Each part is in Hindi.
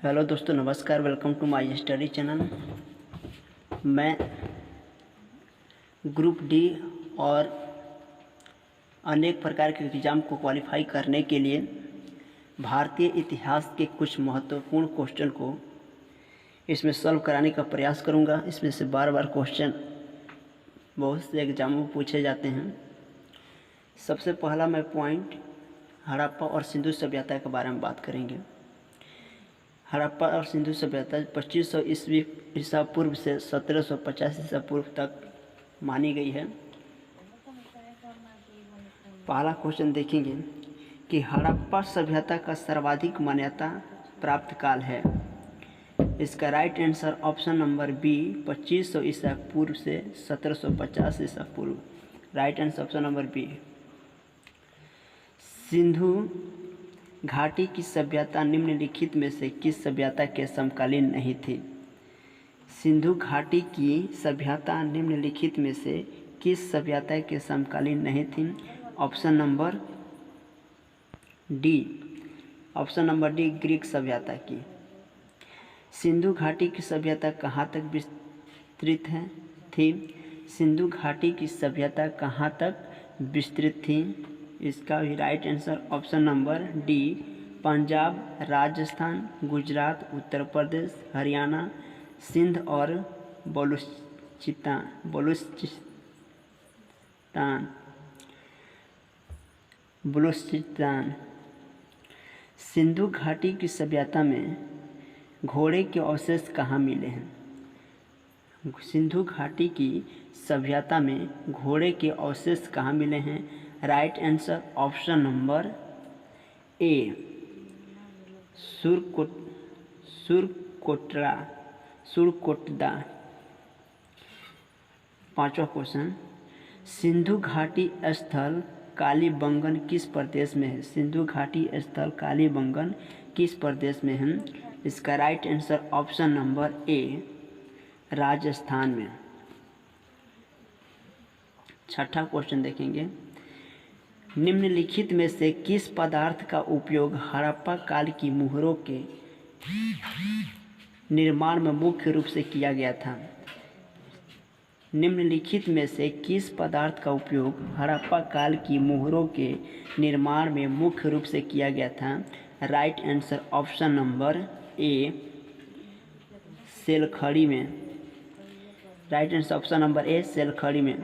हेलो दोस्तों, नमस्कार। Welcome to my study channel. मैं ग्रुप डी और अनेक प्रकार के एग्ज़ाम को क्वालिफाई करने के लिए भारतीय इतिहास के कुछ महत्वपूर्ण क्वेश्चन को इसमें सॉल्व कराने का प्रयास करूंगा। इसमें से बार बार क्वेश्चन बहुत से एग्ज़ामों में पूछे जाते हैं। सबसे पहला मैं पॉइंट हड़प्पा और सिंधु सभ्यता के बारे में बात करेंगे। हड़प्पा और सिंधु सभ्यता 2500 ईसा पूर्व से 1750 ईसा पूर्व तक मानी गई है। पहला क्वेश्चन देखेंगे कि हड़प्पा सभ्यता का सर्वाधिक मान्यता प्राप्त काल है। इसका right answer option number B 2500 ईसा पूर्व से 1750 ईसा पूर्व। Right answer option number B. Sindhu घाटी की सभ्यता निम्नलिखित में से किस सभ्यता के समकालीन नहीं थी? सिंधु घाटी की सभ्यता निम्नलिखित में से किस सभ्यता के समकालीन नहीं थी? Option number D. Option number D Greek सभ्यता की। सिंधु घाटी की सभ्यता कहाँ तक विस्तृत थी? सिंधु घाटी की सभ्यता कहाँ तक विस्तृत थी? इसका भी right answer option number D Punjab, Rajasthan, Gujarat, Uttar Pradesh, Haryana, Sindh और बलूचिस्तान। सिंधु घाटी की सभ्यता में घोड़े के अवशेष कहाँ मिले हैं? सिंधु घाटी की सभ्यता में घोड़े के अवशेष कहाँ मिले हैं? राइट आंसर ऑप्शन नंबर ए सुरकोटदा। पांचवा क्वेश्चन, सिंधु घाटी स्थल कालीबंगन किस प्रदेश में है? सिंधु घाटी स्थल कालीबंगन किस प्रदेश में है? इसका राइट आंसर ऑप्शन नंबर ए राजस्थान में। छठा क्वेश्चन देखेंगे, निम्नलिखित में से किस पदार्थ का उपयोग हड़प्पा काल की मुहरों के निर्माण में मुख्य रूप से किया गया था? निम्नलिखित में से किस पदार्थ का उपयोग हड़प्पा काल की मुहरों के निर्माण में मुख्य रूप से किया गया था? Right answer option number A सेलखड़ी में। Right answer option number A सेलखड़ी में।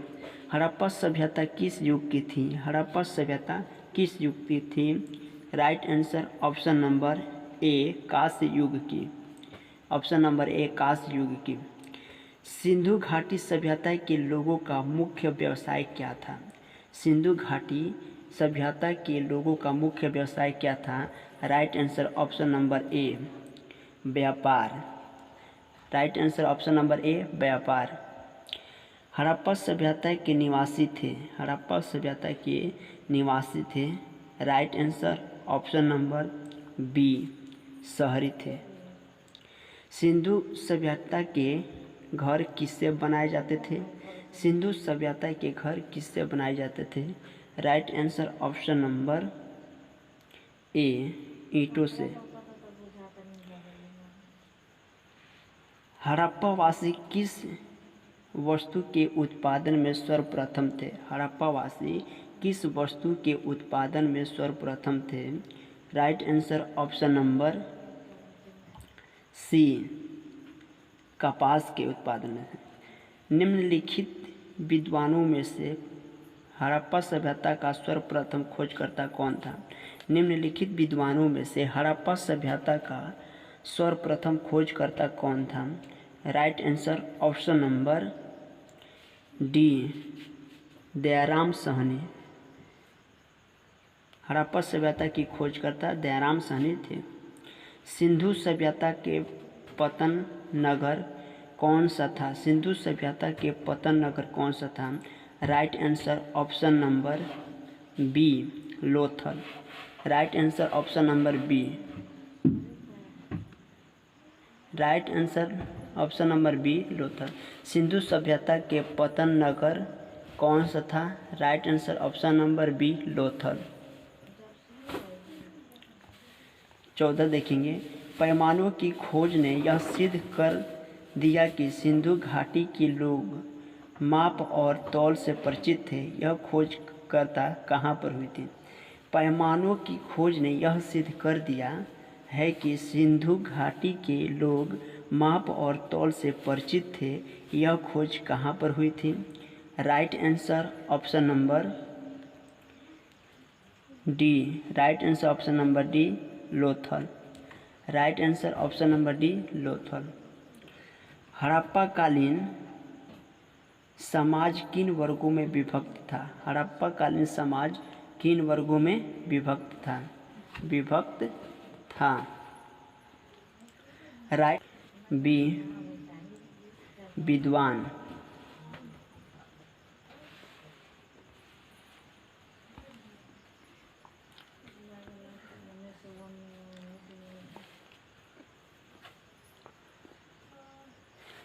हड़प्पा सभ्यता किस युग की थी? हड़प्पा सभ्यता किस युग की थी? राइट आंसर ऑप्शन नंबर ए कांस्य युग की। ऑप्शन नंबर ए कांस्य युग की। सिंधु घाटी सभ्यता के लोगों का मुख्य व्यवसाय क्या था? सिंधु घाटी सभ्यता के लोगों का मुख्य व्यवसाय क्या था? Right answer option number A व्यापार। Right answer option number A व्यापार। हड़प्पा सभ्यता के निवासी थे। हड़प्पा सभ्यता के निवासी थे। Right answer option number B शहरी थे। सिंधु सभ्यता के घर किससे बनाए जाते थे? सिंधु सभ्यता के घर किससे बनाए जाते थे? राइट आंसर ऑप्शन नंबर ए ईंटों से। हड़प्पावासी किस वस्तु के उत्पादन में सर्वप्रथम थे? हड़प्पावासी किस वस्तु के उत्पादन में सर्वप्रथम थे? Right answer option number C कपास के उत्पादन में। निम्नलिखित विद्वानों में से हड़प्पा सभ्यता का सर्वप्रथम खोजकर्ता कौन था? निम्नलिखित विद्वानों में से हड़प्पा सभ्यता का सर्वप्रथम खोजकर्ता कौन था? Right answer option number D Dayaram Sahni. Harappa सभ्यता की खोजकर्ता दयाराम साहनी थे। सिंधु सभ्यता के पतन नगर कौन सा था? सिंधु सभ्यता के पतन नगर कौन सा था? Right answer option number B Lothal. Right answer option number B. Right answer option number B Lothal. Sindhu सभ्यता के पतन नगर कौन सा था? Right answer option number B Lothal. 14 देखेंगे, पैमानों की खोज ने यह सिद्ध कर दिया कि सिंधु घाटी के लोग माप और तौल से परिचित थे। यह खोजकर्ता कहाँ पर हुई थी? पैमानों की खोज ने यह सिद्ध कर दिया है कि सिंधु घाटी के लोग माप और तौल से परिचित थे। यह खोज कहाँ पर हुई थी? Right answer option number D. Right answer option number D, Lothal. Right answer option number D, Lothal. Harappa कालीन समाज किन वर्गों में विभक्त था? हड़प्पा कालीन समाज किन वर्गों में विभक्त था? राइट बी, विद्वान।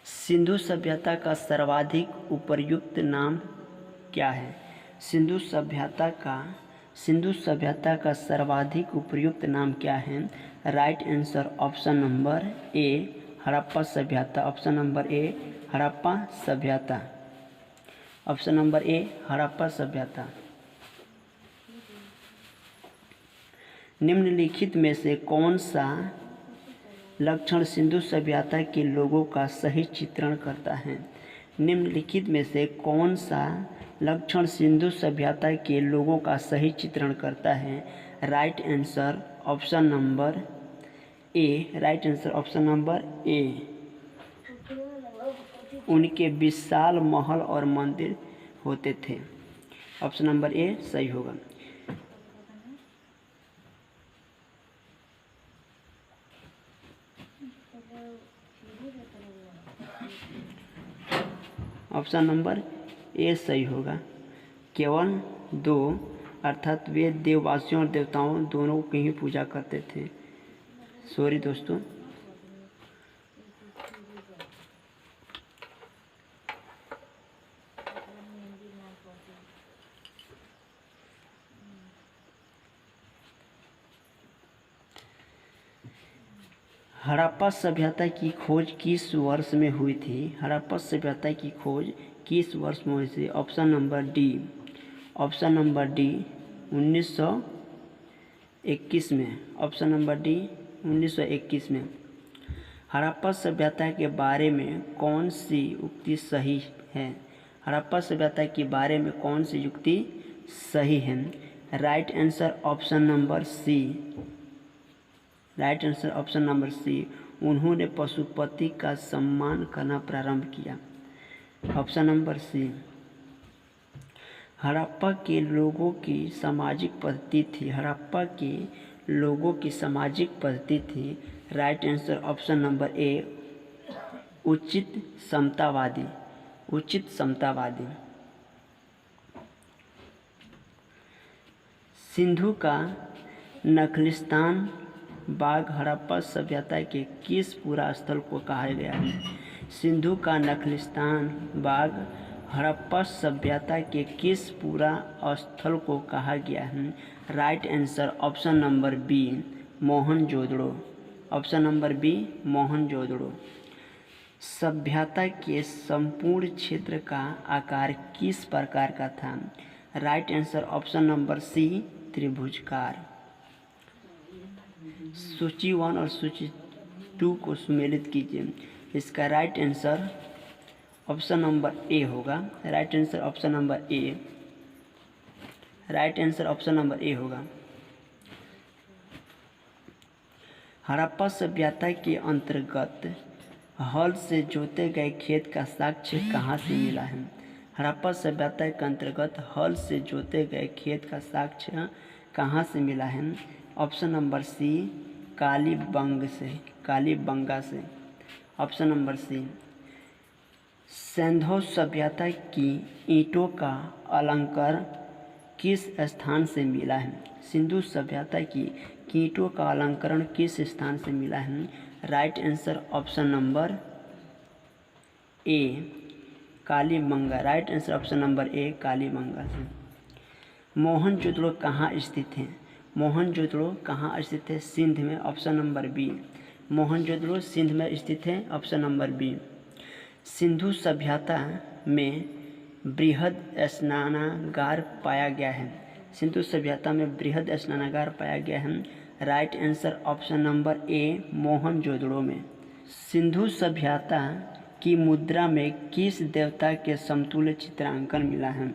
सिंधु सभ्यता का सर्वाधिक उपयुक्त नाम क्या है? सिंधु सभ्यता का सर्वाधिक उपयुक्त नाम क्या है? Right answer option number A, Harappa सभ्यता। ऑप्शन नंबर ए, हड़प्पा सभ्यता। ऑप्शन नंबर ए, हड़प्पा सभ्यता। निम्नलिखित में से कौन सा लक्षण सिंधु सभ्यता के लोगों का सही चित्रण करता है? निम्नलिखित में से कौन सा लक्षण सिंधु सभ्यता के लोगों का सही चित्रण करता है? Right answer option number A. Right answer option number ए, उनके विशाल महल और मंदिर होते थे। ऑप्शन नंबर ए सही होगा। ऑप्शन नंबर ए सही होगा। केवल दो, अर्थात वे देववासियों और देवताओं दोनों की ही पूजा करते थे। सॉरी दोस्तों। हड़प्पा सभ्यता की खोज किस वर्ष में हुई थी? हड़प्पा सभ्यता की खोज किस वर्ष में हुई थी? Option number D. Option number D 1921 में। ऑप्शन नंबर डी 1921 में। हड़प्पा सभ्यता के बारे में कौन सी उक्ति सही है? हड़प्पा सभ्यता के बारे में कौन सी युक्ति सही है? Right answer option number C. Right answer option number C, उन्होंने पशुपति का सम्मान करना प्रारंभ किया। Option number C. हड़प्पा के लोगों की सामाजिक पद्धति थी। हड़प्पा के लोगों की सामाजिक पद्धति थी। राइट आंसर ऑप्शन नंबर ए, उचित समतावादी। उचित समतावादी। सिंधु का नखलिस्तान बाग हड़प्पा सभ्यता के किस पूरा स्थल को कहा गया है? सिंधु का नखलिस्तान बाग हड़प्पा सभ्यता के किस पूरा स्थल को कहा गया है? Right answer option number B, Mohenjodaro. Option number B, Mohenjodaro. सभ्यता के संपूर्ण क्षेत्र का आकार किस प्रकार का था? Right answer option number C, त्रिभुजाकार। सूची 1 और सूची 2 को सुमेलित कीजिए। इसका right answer option number A होगा। Right answer option number A. Right answer option number A होगा। हड़प्पा सभ्यता के अंतर्गत हल से जोते गए खेत का साक्ष्य कहाँ से मिला है? हड़प्पा सभ्यता के अंतर्गत हल से जोते गए खेत का साक्ष्य कहाँ से मिला है? ऑप्शन नंबर सी, कालीबंगा से। ऑप्शन नंबर सी। सिंधु सभ्यता की ईंटों का अलंकार किस स्थान से मिला है? सिंधु सभ्यता की ईंटों का अलंकरण किस स्थान से मिला है? Right answer option number A, Kalibangan. Right answer option number A, Kalibangan से। मोहनजोदड़ो कहाँ स्थित है? मोहनजोदड़ो कहाँ स्थित है? सिंध में। Option number B. Mohenjodaro Sindh में स्थित है, ऑप्शन नंबर बी। सिंधु सभ्यता में बृहद स्नानागार पाया गया है। सिंधु सभ्यता में बृहद स्नानागार पाया गया है। Right answer option number A, Mohenjodaro में। सिंधु सभ्यता की मुद्रा में किस देवता के समतुल्य चित्रांकन मिला है?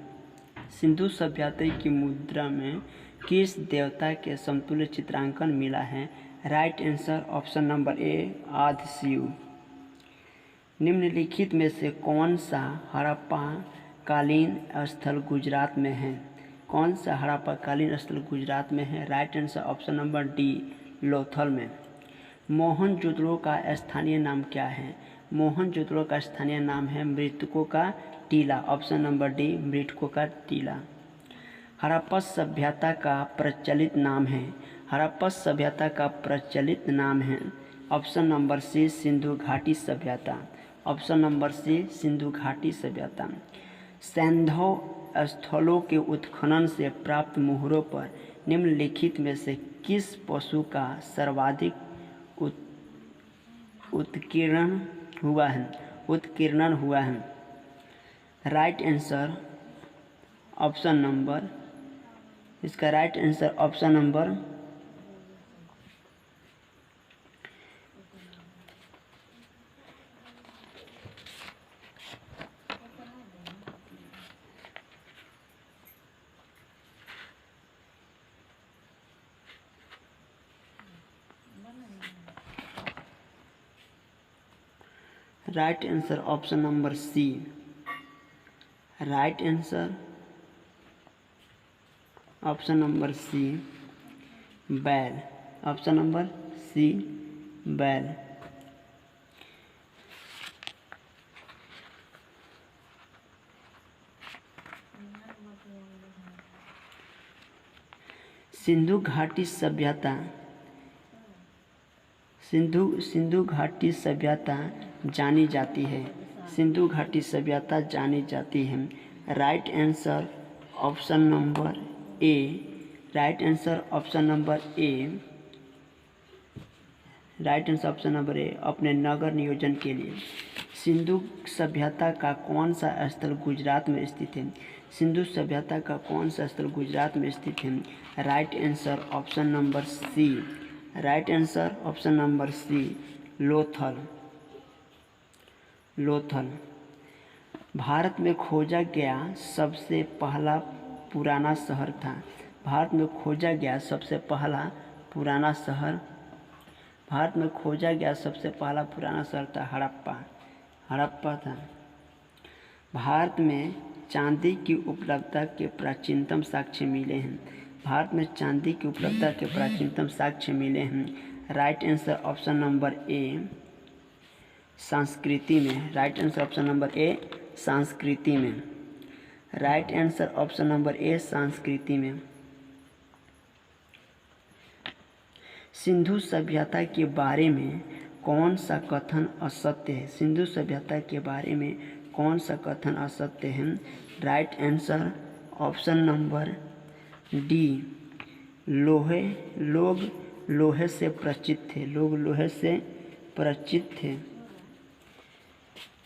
सिंधु सभ्यता की मुद्रा में किस देवता के समतुल्य चित्रांकन मिला है? राइट आंसर ऑप्शन नंबर ए, आदि शिव। निम्नलिखित में से कौन सा हड़प्पा कालीन स्थल गुजरात में है? कौन सा हड़प्पा कालीन स्थल गुजरात में है? Right answer option number D, Lothal में। मोहनजोदड़ो का स्थानीय नाम क्या है? मोहनजोदड़ो का स्थानीय नाम है मृतकों का टीला, ऑप्शन नंबर डी, मृतकों का टीला। हड़प्पा सभ्यता का प्रचलित नाम है। हड़प्पा सभ्यता का प्रचलित नाम है, ऑप्शन नंबर सी, सिंधु घाटी सभ्यता, ऑप्शन नंबर सी, सिंधु घाटी सभ्यता। सैंधव स्थलों के उत्खनन से प्राप्त मोहरों पर निम्नलिखित में से किस पशु का सर्वाधिक उत्कीर्णन हुआ है? राइट आंसर ऑप्शन नंबर, इसका right answer option number right answer option number C. Right answer option number C, बैल, ऑप्शन नंबर सी, बैल। सिंधु घाटी सभ्यता जानी जाती है। सिंधु घाटी सभ्यता जानी जाती है। Right answer option number A. Right answer option number A. Right answer option number ए, अपने नगर नियोजन के लिए। सिंधु सभ्यता का कौन सा स्थल गुजरात में स्थित है? सिंधु सभ्यता का कौन सा स्थल गुजरात में स्थित है? Right answer option number C. Right answer option number C, Lothal. Bharat में खोजा गया सबसे पहला पुराना शहर था। भारत में खोजा गया सबसे पहला पुराना शहर था हड़प्पा था। भारत में चांदी की उपलब्धता के प्राचीनतम साक्ष्य मिले हैं। भारत में चांदी की उपलब्धता के प्राचीनतम साक्ष्य मिले हैं। राइट आंसर ऑप्शन नंबर ए, संस्कृति में। राइट आंसर ऑप्शन नंबर ए, संस्कृति में। राइट आंसर ऑप्शन नंबर ए, संस्कृति में। सिंधु सभ्यता के बारे में कौन सा कथन असत्य है? सिंधु सभ्यता के बारे में कौन सा कथन असत्य है? Right answer option number D, लोग लोहे से परिचित थे।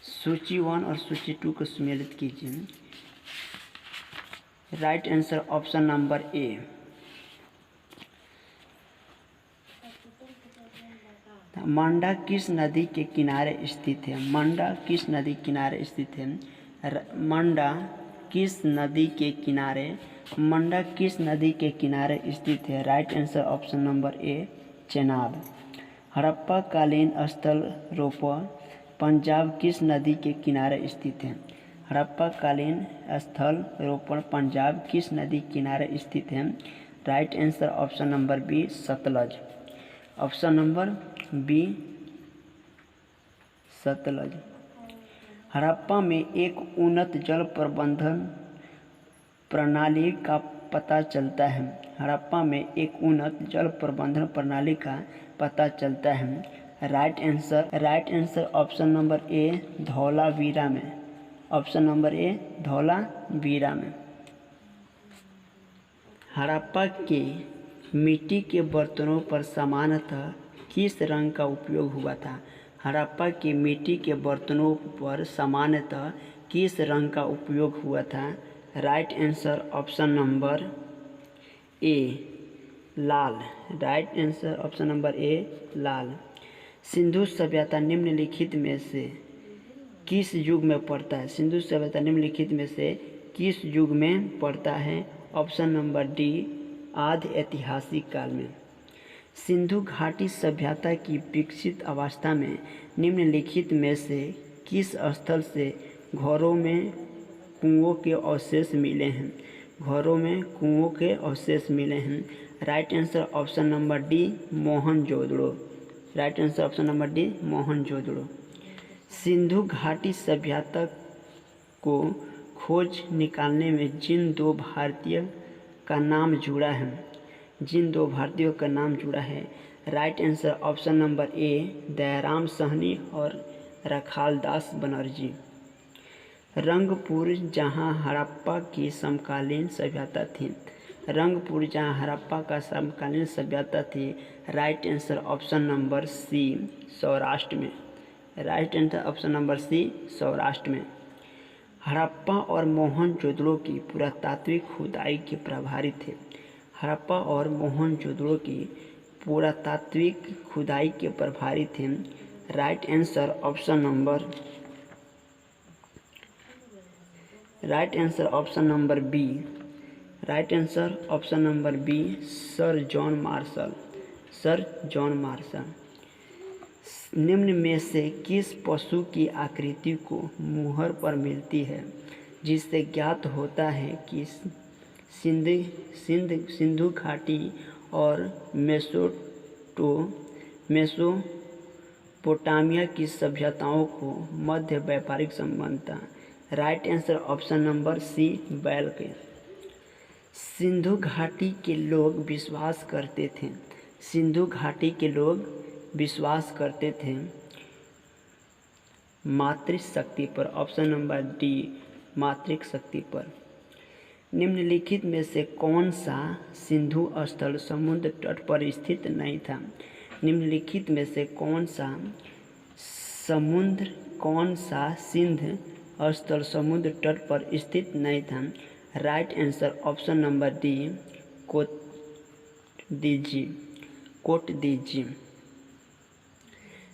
सूची 1 और सूची 2 को सम्मिलित कीजिए। Right answer option number A. Manda किस नदी के किनारे स्थित है? मंडा किस नदी किनारे स्थित है? मंडा किस नदी के किनारे स्थित है? राइट आंसर ऑप्शन नंबर ए, चेनाब। हड़प्पा कालीन स्थल रोपण पंजाब किस नदी के किनारे स्थित है? हड़प्पा कालीन स्थल रोपण पंजाब किस नदी किनारे स्थित है? Right answer option number B, Sutlej. Option number B, Sutlej. Harappa में एक उन्नत जल प्रबंधन प्रणाली का पता चलता है। हड़प्पा में एक उन्नत जल प्रबंधन प्रणाली का पता चलता है। Right answer option number A, Dholavira में। ऑप्शन नंबर ए, धौलावीरा में। हड़प्पा के मिट्टी के बर्तनों पर सामान्यतः किस रंग का उपयोग हुआ था? हड़प्पा के मिट्टी के बर्तनों पर सामान्यतः किस रंग का उपयोग हुआ था? Right answer option number A लाल। Right answer option number A लाल। सिंधु सभ्यता निम्नलिखित में से किस युग में पड़ता है? सिंधु सभ्यता निम्नलिखित में से किस युग में पड़ता है? ऑप्शन नंबर डी आधि ऐतिहासिक काल में। सिंधु घाटी सभ्यता की विकसित अवस्था में निम्नलिखित में से किस स्थल से घरों में कुओं के अवशेष मिले हैं? घरों में कुओं के अवशेष मिले हैं। Right answer option number D Mohenjodaro. Right answer option number D Mohenjodaro. Sindhu घाटी सभ्यता को खोज निकालने में जिन दो भारतीय का नाम जुड़ा है, जिन दो भारतीयों का नाम जुड़ा है, राइट आंसर ऑप्शन नंबर ए दयाराम साहनी और रखालदास बनर्जी। रंगपुर जहां हड़प्पा की समकालीन सभ्यता थी, रंगपुर जहां हड़प्पा का समकालीन सभ्यता थी, right answer option number C Saurashtra में। Right answer option number C Saurashtra में। हड़प्पा और मोहनजोदड़ो की पुरातात्विक खुदाई के प्रभारी थे। हड़प्पा और मोहनजोदड़ो की पुरातात्विक खुदाई के प्रभारी थे। Right answer option number B. Right answer option number B sir John Marshall. Sir John Marshall. निम्न में से किस पशु की आकृति को मुहर पर मिलती है, जिससे ज्ञात होता है कि सिंधु घाटी और मेसोपोटामिया की सभ्यताओं को मध्य व्यापारिक संबंध था? Right answer option number C बैल के। सिंधु घाटी के लोग विश्वास करते थे, सिंधु घाटी के लोग विश्वास करते थे मातृशक्ति पर। ऑप्शन नंबर डी मातृशक्ति पर। निम्नलिखित में से कौन सा सिंधु स्थल समुद्र तट पर स्थित नहीं था? निम्नलिखित में से कौन सा सिंध स्थल समुद्र तट पर स्थित नहीं था? Right answer option number D Kotdiji.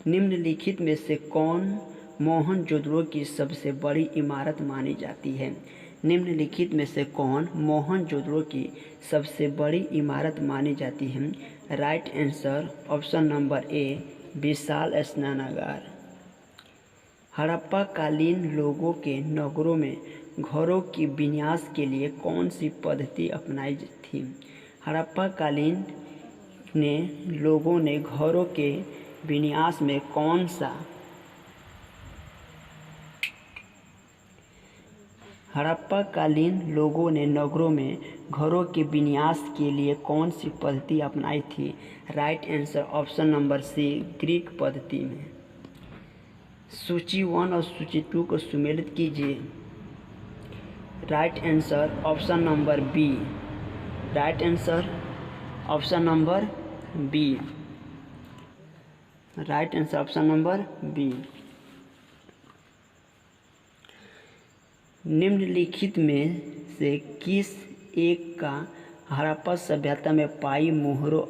निम्नलिखित में से कौन मोहनजोदड़ो की सबसे बड़ी इमारत मानी जाती है? निम्नलिखित में से कौन मोहनजोदड़ो की सबसे बड़ी इमारत मानी जाती है? Right answer option number A विशाल स्नानागार। हड़प्पा कालीन लोगों के नगरों में घरों की विन्यास के लिए कौन सी पद्धति अपनाई थी? हड़प्पा कालीन लोगों ने घरों के विन्यास में कौन सा हड़प्पा कालीन लोगों ने नगरों में घरों के विन्यास के लिए कौन सी पद्धति अपनाई थी? Right answer option number C Greek पद्धति में। सूची 1 और सूची 2 को सुमेलित कीजिए। Right answer option number B. Right answer option number B. Right answer option number B. निम्नलिखित में से किस एक का हड़प्पा सभ्यता में पाई मोहरों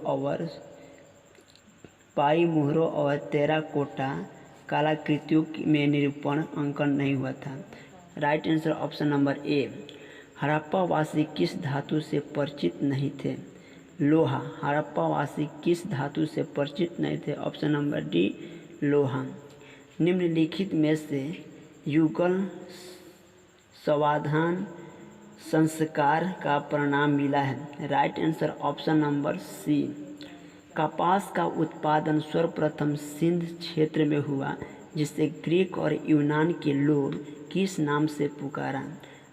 और टेराकोटा कलाकृतियों में निरूपण अंकन नहीं हुआ था? Right answer option number A Harappa वासी किस धातु से परिचित नहीं थे? लोहा। हड़प्पा वासी किस धातु से परिचित नहीं थे? ऑप्शन नंबर डी लोहा। निम्नलिखित में से युगल समाधान संस्कार का परिणाम मिला है? Right answer option number C. कपास का उत्पादन सर्वप्रथम सिंध क्षेत्र में हुआ, जिसे ग्रीक और यूनान के लोग किस नाम से पुकारा?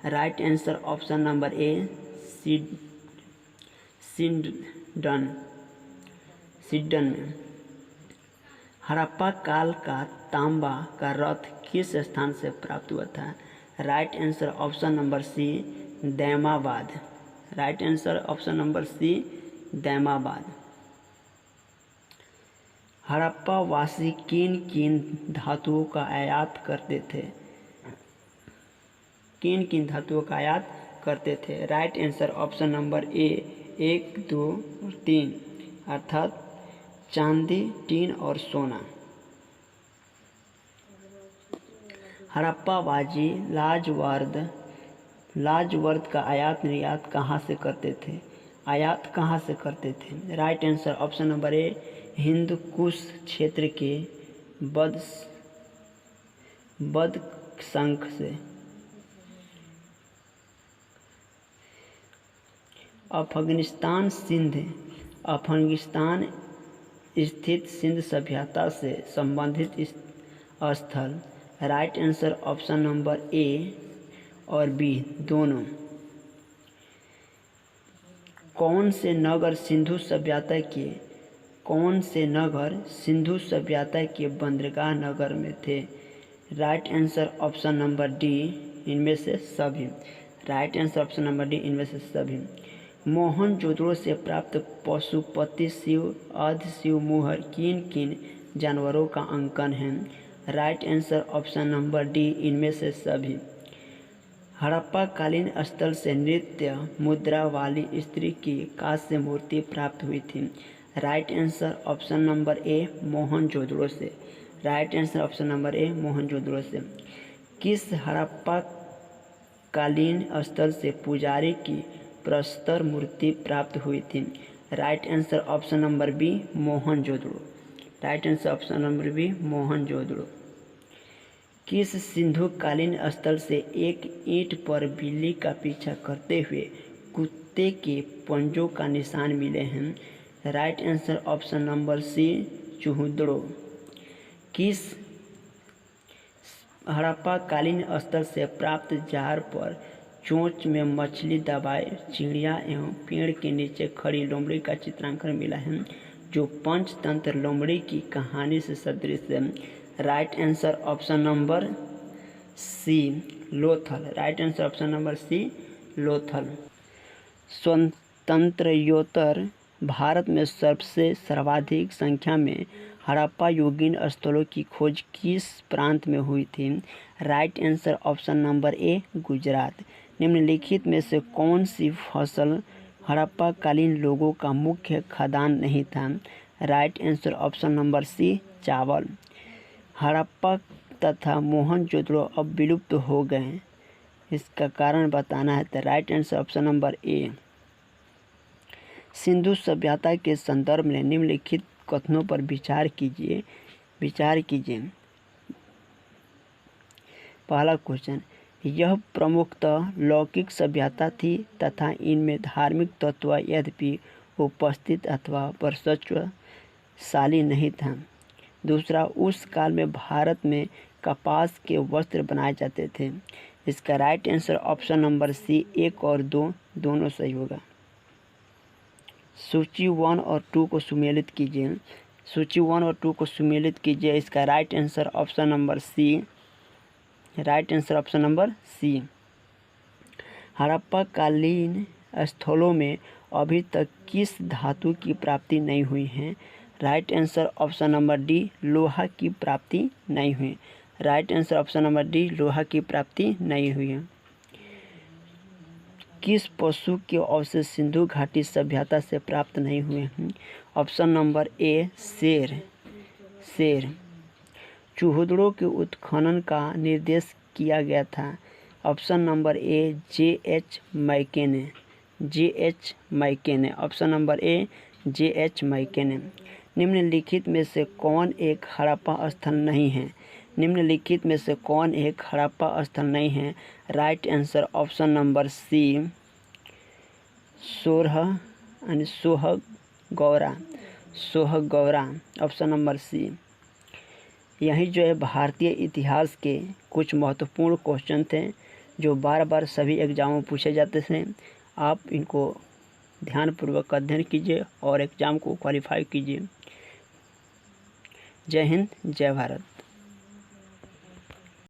राइट आंसर ऑप्शन नंबर ए सिडन में। हड़प्पा काल का तांबा का रथ किस स्थान से प्राप्त हुआ था? Right answer option number C Daimabad. Right answer option number C Daimabad. Harappa वासी किन किन धातुओं का आयात करते थे? किन किन धातुओं का आयात करते थे? राइट आंसर ऑप्शन नंबर ए 1, 2 और 3 अर्थात चांदी, टीन और सोना। हड़प्पावासी लाजवर्द का आयात निर्यात कहाँ से करते थे? आयात कहाँ से करते थे? Right answer option number A Hindu Kush क्षेत्र के बदख्शां से। अफगानिस्तान स्थित सिंध सभ्यता से संबंधित स्थल। राइट आंसर ऑप्शन नंबर ए और बी दोनों। कौन से नगर सिंधु सभ्यता के बंदरगाह नगर में थे? Right answer option number D इनमें से सभी। Right answer option number D इनमें से सभी। मोहनजोदड़ो से प्राप्त पशुपति शिव अर्ध शिव मुहर किन किन जानवरों का अंकन है? Right answer option number D इनमें से सभी। हड़प्पा कालीन स्थल से नृत्य मुद्रा वाली स्त्री की कांस्य मूर्ति प्राप्त हुई थी। Right answer option number A Mohenjodaro से। Right answer option number A Mohenjodaro से। किस हड़प्पा कालीन स्थल से पुजारी की प्रस्तर मूर्ति प्राप्त हुई थी? Right answer option number B Mohenjodaro. Right answer option number B Mohenjodaro. किस सिंधु कालीन स्थल से एक ईंट पर बिल्ली का पीछा करते हुए कुत्ते के पंजों का निशान मिले हैं? Right answer option number C Chanhudaro. किस हड़प्पा कालीन स्थल से प्राप्त जार पर चोंच में मछली दबाए चिड़िया एवं पेड़ के नीचे खड़ी लोमड़ी का चित्रांकन मिला है, जो पंचतंत्र लोमड़ी की कहानी से सदृश है? Right answer option number C Lothal. Right answer option number C Lothal. स्वतंत्रोत्तर भारत में सबसे सर्वाधिक संख्या में हड़प्पा युगीन स्थलों की खोज किस प्रांत में हुई थी? राइट आंसर ऑप्शन नंबर ए गुजरात। निम्नलिखित में से कौन सी फसल हड़प्पा कालीन लोगों का मुख्य खाद्यान्न नहीं था? Right answer option number C चावल। हड़प्पा तथा मोहनजोदड़ो अब विलुप्त हो गए, इसका कारण बताना है। तो राइट आंसर ऑप्शन नंबर ए। सिंधु सभ्यता के संदर्भ में निम्नलिखित कथनों पर विचार कीजिए। पहला क्वेश्चन, यह प्रमुखतः लौकिक सभ्यता थी तथा इनमें धार्मिक तत्व यद्यपि उपस्थित अथवा वर्चस्वशाली नहीं था। दूसरा, उस काल में भारत में कपास के वस्त्र बनाए जाते थे। इसका right answer option number C 1 और 2 दोनों सही होगा। सूची 1 और 2 को सुमेलित कीजिए। सूची 1 और 2 को सुमेलित कीजिए। इसका right answer option number C. Right answer option number C. Harappa कालीन स्थलों में अभी तक किस धातु की प्राप्ति नहीं हुई है? Right answer option number D लोहा की प्राप्ति नहीं हुई। Right answer option number D लोहा की प्राप्ति नहीं हुई है। किस पशु के अवशेष सिंधु घाटी सभ्यता से प्राप्त नहीं हुए हैं? ऑप्शन नंबर ए शेर। चूहुदड़ो के उत्खनन का निर्देश किया गया था। Option number A J.H. Mackay. Option number A J.H. Mackay. निम्नलिखित में से कौन एक हड़प्पा स्थल नहीं है? निम्नलिखित में से कौन एक हड़प्पा स्थल नहीं है? Right answer option number C Sohgaura. Option number C. यही जो है भारतीय इतिहास के कुछ महत्वपूर्ण क्वेश्चन थे जो बार बार सभी एग्जामों में पूछे जाते थे। आप इनको ध्यानपूर्वक अध्ययन कीजिए और एग्ज़ाम को क्वालिफाई कीजिए। जय हिंद, जय भारत।